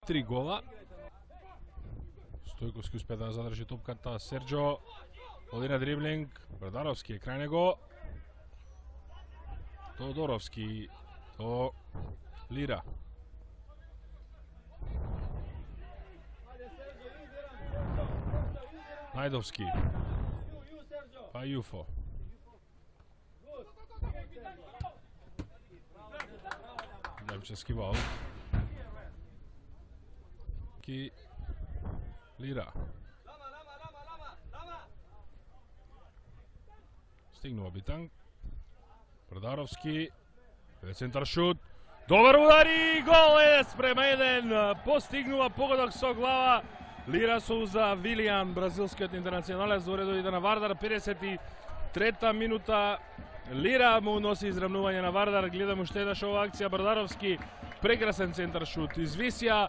3 гола. Стојковски успе да задржи топката. Серджо оди на дриблинг. Брадаровски е крај него. Тодоровски до Лира. Најдовски. Па Јуфо. Левчевски вал. Лира. Стигнува Битанг. Брадаровски. Центар шут. Добар удар и гол 1:1. Постигнува погодок со глава Лира Соуза Вилијан, бразилскиот интернационалец, до редовите на Вардар. 53-та минута. Лира му носи изравнување на Вардар. Гледам уште еднаш оваа акција. Брадаровски прекрасен центар шут. Извисија